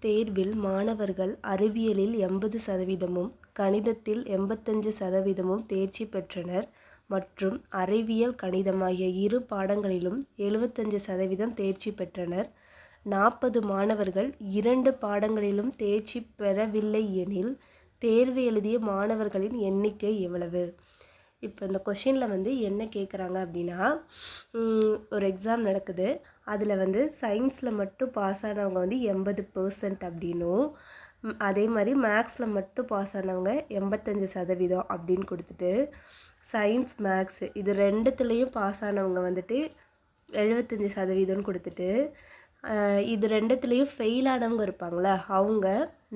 தேர்வில் மாணவர்கள் அறிவியலில் 80%, கணிதத்தில் 85% தேர்ச்சி பெற்றனர் மற்றும் அறிவியல், கணிதம் ஆகிய இரு பாடங்களிலும் 75% தேர்ச்சி பெற்றனர். 40 மாணவர்கள் 2 பாடங்களிலும் தேர்ச்சி பெறவில்லை எனில் தேர்வு எழுதிய மாணவர்களின் எண்ணிக்கை எவ்வளவு? இப்போ இந்த கொஷினில் என்ன கேட்குறாங்க அப்படின்னா, ஒரு எக்ஸாம் நடக்குது. அதில் சயின்ஸில் மட்டும் பாஸ் ஆனவங்க 80% அப்படின்னும், அதே மாதிரி மேக்ஸில் மட்டும் பாஸ் ஆனவங்க 85% அப்படின்னு கொடுத்துட்டு, சயின்ஸ் மேக்ஸு இது ரெண்டுத்துலேயும் பாஸ் ஆனவங்க 75%ன்னு கொடுத்துட்டு, இது ரெண்டுத்துலேயும் ஃபெயில் ஆனவங்க இருப்பாங்களே அவங்க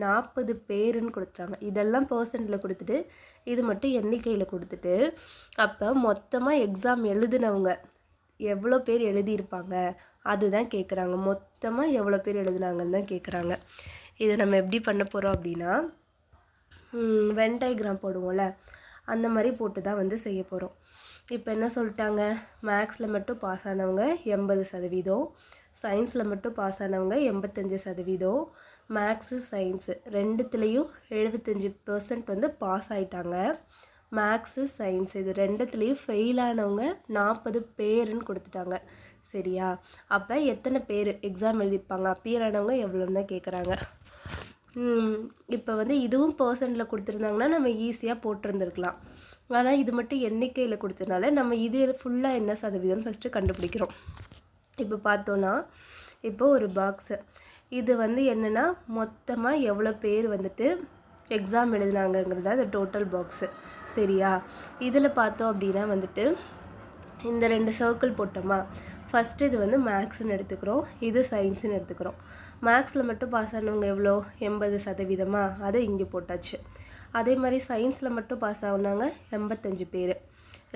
40 பேருன்னு கொடுத்துட்டாங்க. இதெல்லாம் பர்சன்டில் கொடுத்துட்டு இது மட்டும் எண்ணிக்கையில் கொடுத்துட்டு, அப்போ மொத்தமாக எக்ஸாம் எழுதுனவங்க எவ்வளோ பேர் எழுதியிருப்பாங்க அதுதான் கேட்குறாங்க. மொத்தமாக எவ்வளோ பேர் எழுதுனாங்கன்னு தான் கேட்குறாங்க. இதை நம்ம எப்படி பண்ண போகிறோம் அப்படின்னா, வென் டயக்ராம் போடுவோம்ல அந்த மாதிரி போட்டு தான் செய்ய போகிறோம். இப்போ என்ன சொல்லிட்டாங்க, மேக்ஸில் மட்டும் பாஸ் ஆனவங்க 80%, சயின்ஸில் மட்டும் பாஸ் ஆனவங்க 85%, மேக்ஸு சயின்ஸு ரெண்டுத்துலேயும் 75% பாஸ் ஆகிட்டாங்க. மேக்ஸு சயின்ஸ் இது ரெண்டுத்துலேயும் ஃபெயில் ஆனவங்க 40 பேருன்னு கொடுத்துட்டாங்க. சரியா? அப்போ எத்தனை பேர் எக்ஸாம் எழுதியிருப்பாங்க, அப்பியர் ஆனவங்க எவ்வளோன்னு தான் கேட்குறாங்க. இப்போ இதுவும் பர்சன்டில் கொடுத்துருந்தாங்கன்னா நம்ம ஈஸியாக போட்டிருந்துருக்கலாம். ஆனால் இது மட்டும் எண்ணிக்கையில் கொடுத்ததுனால நம்ம இது ஃபுல்லாக என்ன சதவீதம்னு ஃபஸ்ட்டு கண்டுபிடிக்கிறோம். இப்போ பார்த்தோன்னா, இப்போ ஒரு பாக்ஸு இது என்னென்னா மொத்தமாக எவ்வளோ பேர் எக்ஸாம் எழுதினாங்கங்கிறது அது டோட்டல் பாக்ஸு. சரியா? இதில் பார்த்தோம் அப்படின்னா இந்த 2 சர்க்கிள் போட்டோமா, ஃபஸ்ட்டு இது மேக்ஸுன்னு எடுத்துக்கிறோம், இது சயின்ஸுன்னு எடுத்துக்கிறோம். மேக்ஸில் மட்டும் பாஸ் ஆனவங்க எவ்வளோ 80%, அதை இங்கே போட்டாச்சு. அதே மாதிரி சயின்ஸில் மட்டும் பாஸ் ஆகுனாங்க 85 பேர்,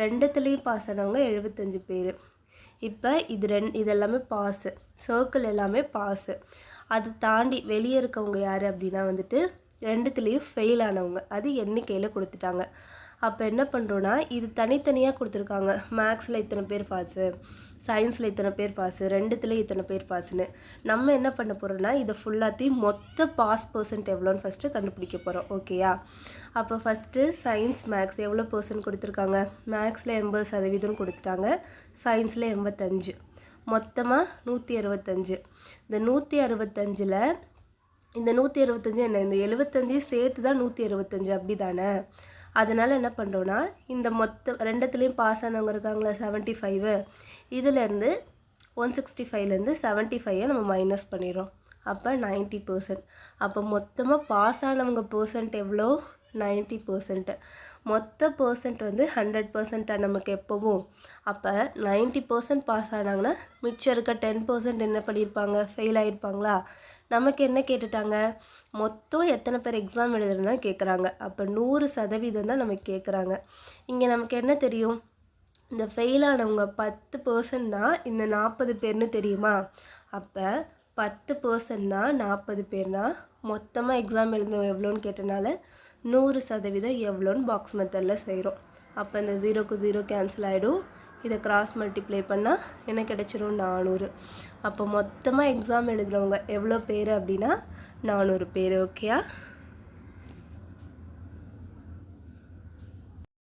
ரெண்டுத்துலேயும் பாஸ் ஆனவங்க 75 பேர். இப்போ இது எல்லாமே பாஸு, சர்க்கிள் எல்லாமே பாஸு. அது தாண்டி வெளியே இருக்கவங்க யார் அப்படின்னா ரெண்டுத்துலேயும் ஃபெயில் ஆனவங்க, அது எண்ணிக்கையில் கொடுத்துட்டாங்க. அப்போ என்ன பண்ணுறோன்னா, இது தனித்தனியாக கொடுத்துருக்காங்க. மேக்ஸில் இத்தனை பேர் பாஸு, சயின்ஸில் இத்தனை பேர் பாஸு, ரெண்டுத்துலேயும் இத்தனை பேர் பாஸுன்னு. நம்ம என்ன பண்ண போகிறோன்னா, இதை ஃபுல்லாத்தையும் மொத்த பாஸ் பர்சன்ட் எவ்வளோன்னு ஃபஸ்ட்டு கண்டுபிடிக்க போகிறோம். ஓகேயா? அப்போ ஃபஸ்ட்டு சயின்ஸ் மேக்ஸ் எவ்வளோ பர்சன்ட் கொடுத்துருக்காங்க, மேக்ஸில் 80% கொடுத்துட்டாங்க, சயின்ஸில் 85, மொத்தமாக 165. இந்த 165ல் இந்த 165 என்ன, இந்த 75 சேர்த்து தான் 165 அப்படி தானே? அதனால் என்ன பண்ணுறோன்னா, இந்த மொத்த ரெண்டுத்துலேயும் பாஸ் ஆனவங்க இருக்காங்களா 75, இதிலேருந்து 165லேருந்து 75 நம்ம மைனஸ் பண்ணிடுறோம். அப்போ 90%. அப்போ மொத்தமாக பாஸ் ஆனவங்க பர்சன்ட் எவ்வளோ, 90%. மொத்த பர்சன்ட் 100% நமக்கு எப்போவும். அப்போ 90% பாஸ் ஆனாங்கன்னா மிச்சம் இருக்க 10% என்ன பண்ணியிருப்பாங்க, ஃபெயில் ஆகிருப்பாங்களா? நமக்கு என்ன கேட்டுட்டாங்க, மொத்தம் எத்தனை பேர் எக்ஸாம் எழுதுறதுனா கேட்குறாங்க. அப்போ 100% தான் நமக்கு கேட்குறாங்க. இங்கே நமக்கு என்ன தெரியும், இந்த ஃபெயில் ஆனவங்க 10% தான் இந்த 40 பேர்னு தெரியுமா? அப்போ 10% தான் 40 பேர்னா மொத்தமாக எக்ஸாம் எழுதணும் எவ்வளோன்னு கேட்டனால 100% எவ்வளோன்னு பாக்ஸ் மெத்தடில் செய்கிறோம். அப்போ இந்த 0க்கு 0 கேன்சல் ஆகிடும். இதை கிராஸ் மல்டிப்ளை பண்ணால் என்ன கிடச்சிரும், 400. அப்போ மொத்தமாக எக்ஸாம் எழுதுகிறவங்க எவ்வளோ பேர் அப்படின்னா 400 பேர். ஓகேயா?